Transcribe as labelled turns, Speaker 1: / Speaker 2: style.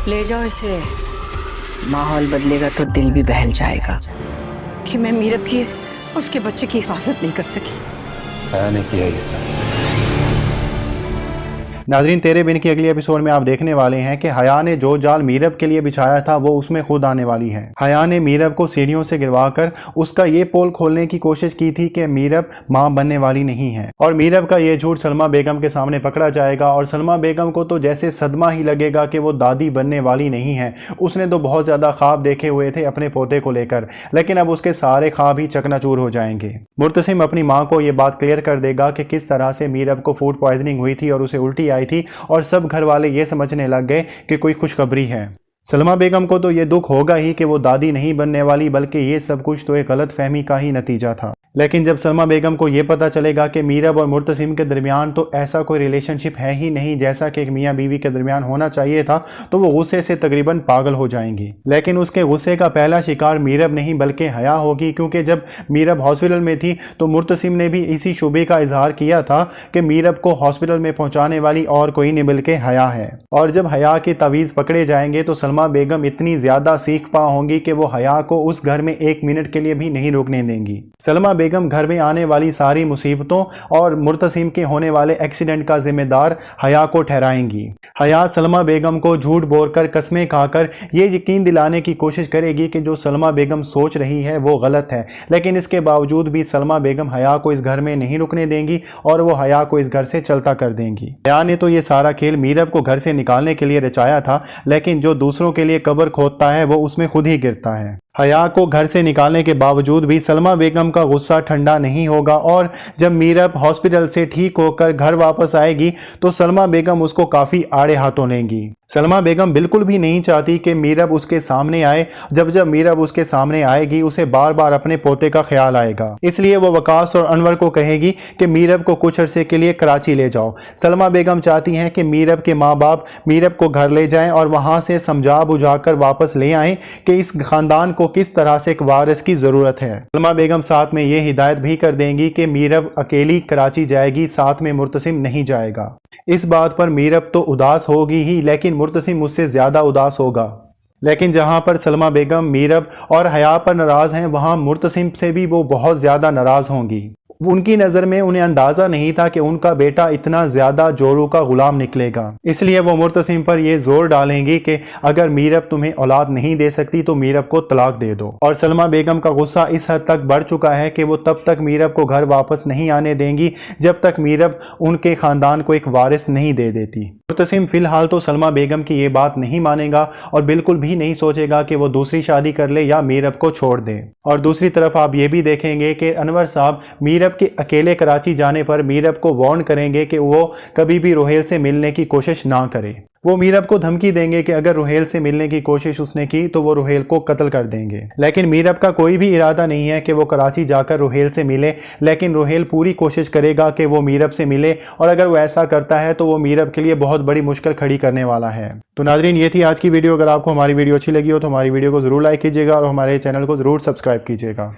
Speaker 1: ले जाओ इसे, माहौल बदलेगा तो दिल भी बहल जाएगा कि मैं मीरब की और उसके बच्चे की हिफाजत नहीं कर सकी।
Speaker 2: हया ने किया ये सब।
Speaker 3: नाज़रीन, तेरे बिन की अगली एपिसोड में आप देखने वाले हैं कि हया ने जो जाल मीरब के लिए बिछाया था वो उसमें खुद आने वाली है। हया ने मीरब को सीढ़ियों से गिरवाकर उसका ये पोल खोलने की कोशिश की थी कि मीरब मां बनने वाली नहीं है, और मीरब का ये झूठ सलमा बेगम के सामने पकड़ा जाएगा और सलमा बेगम को तो जैसे सदमा ही लगेगा कि वो दादी बनने वाली नहीं है। उसने तो बहुत ज़्यादा ख्वाब देखे हुए थे अपने पोते को लेकर, लेकिन अब उसके सारे ख्वाब ही चकनाचूर हो जाएंगे। मुर्तसिम अपनी माँ को ये बात क्लियर कर देगा कि किस तरह से मीरब को फूड पॉइजनिंग हुई थी और उसे उल्टी आई थी, और सब घर वाले ये समझने लग गए कि कोई खुशखबरी है। सलमा बेगम को तो ये दुख होगा ही कि वो दादी नहीं बनने वाली, बल्कि ये सब कुछ तो एक गलत फहमी का ही नतीजा था। लेकिन जब सलमा बेगम को ये पता चलेगा कि मीरब और मुर्तसिम के दरमियान तो ऐसा कोई रिलेशनशिप है ही नहीं जैसा कि एक मियाँ बीवी के दरमियान होना चाहिए था, तो वो गुस्से से तकरीबन पागल हो जाएंगी। लेकिन उसके गुस्से का पहला शिकार मीरब नहीं बल्कि हया होगी, क्योंकि जब मीरब हॉस्पिटल में थी तो मुर्तसिम ने भी इसी शुबे का इजहार किया था कि मीरब को हॉस्पिटल में पहुंचाने वाली और कोई नहीं बल्कि हया है। और जब हया के तवीज़ पकड़े जाएंगे तो सलमा बेगम इतनी ज्यादा सीख पा होंगी कि वो हया को उस घर में एक मिनट के लिए भी नहीं रुकने देंगी। सलमा बेगम घर में आने वाली सारी मुसीबतों और मुर्तसिम के होने वाले एक्सीडेंट का जिम्मेदार हया को ठहराएंगी। हया सलमा बेगम को झूठ बोलकर कस्में खाकर ये यकीन दिलाने की कोशिश करेगी कि जो सलमा बेगम सोच रही है वो गलत है, लेकिन इसके बावजूद भी सलमा बेगम हया को इस घर में नहीं रुकने देंगी और वो हया को इस घर से चलता कर देंगी। हया ने तो ये सारा खेल मीरब को घर से निकालने के लिए रचाया था, लेकिन जो दूसरों के लिए कब्र खोदता है वो उसमें खुद ही गिरता है। हया को घर से निकालने के बावजूद भी सलमा बेगम का गुस्सा ठंडा नहीं होगा, और जब मीरब हॉस्पिटल से ठीक होकर घर वापस आएगी तो सलमा बेगम उसको काफ़ी आड़े हाथों लेंगी। सलमा बेगम बिल्कुल भी नहीं चाहती कि मीरब उसके सामने आए। जब मीरब उसके सामने आएगी उसे बार बार अपने पोते का ख्याल आएगा, इसलिए वो वकास और अनवर को कहेगी कि मीरब को कुछ अरसे के लिए कराची ले जाओ। सलमा बेगम चाहती हैं कि मीरब के माँ बाप मीरब को घर ले जाएं और वहाँ से समझा बुझाकर वापस ले आएं कि इस खानदान को किस तरह से एक वारिस की ज़रूरत है। सलमा बेगम साथ में ये हिदायत भी कर देंगी कि मीरब अकेली कराची जाएगी, साथ में मुर्तसिम नहीं जाएगा। इस बात पर मीरब तो उदास होगी ही, लेकिन मुर्तसिम मुझसे ज़्यादा उदास होगा। लेकिन जहां पर सलमा बेगम मीरब और हया पर नाराज़ हैं, वहां मुर्तसिम से भी वो बहुत ज़्यादा नाराज़ होंगी। उनकी नज़र में उन्हें अंदाज़ा नहीं था कि उनका बेटा इतना ज़्यादा जोरों का गुलाम निकलेगा, इसलिए वो मुर्तसिम पर यह जोर डालेंगी कि अगर मीरब तुम्हें औलाद नहीं दे सकती तो मीरब को तलाक दे दो। और सलमा बेगम का गुस्सा इस हद तक बढ़ चुका है कि वो तब तक मीरब को घर वापस नहीं आने देंगी जब तक मीरब उनके ख़ानदान को एक वारिस नहीं दे देती। मुर्तसिम फ़िलहाल तो सलमा बेगम की ये बात नहीं मानेगा और बिल्कुल भी नहीं सोचेगा कि वो दूसरी शादी कर ले या मीरब को छोड़ दे। और दूसरी तरफ आप ये भी देखेंगे कि अनवर साहब मीरब के अकेले कराची जाने पर मीरब को वार्न करेंगे कि वो कभी भी रुहेल से मिलने की कोशिश ना करे। वो मीरब को धमकी देंगे कि अगर रुहेल से मिलने की कोशिश उसने की तो वो रुहेल को कत्ल कर देंगे। लेकिन मीरब का कोई भी इरादा नहीं है कि वो कराची जाकर रुहेल से मिले, लेकिन रुहेल पूरी कोशिश करेगा कि वो मीरब से मिले, और अगर वो ऐसा करता है तो वो मीरब के लिए बहुत बड़ी मुश्किल खड़ी करने वाला है। तो नाजरीन, ये थी आज की वीडियो। अगर आपको हमारी वीडियो अच्छी लगी हो तो हमारी वीडियो को ज़रूर लाइक कीजिएगा और हमारे चैनल को ज़रूर सब्सक्राइब कीजिएगा।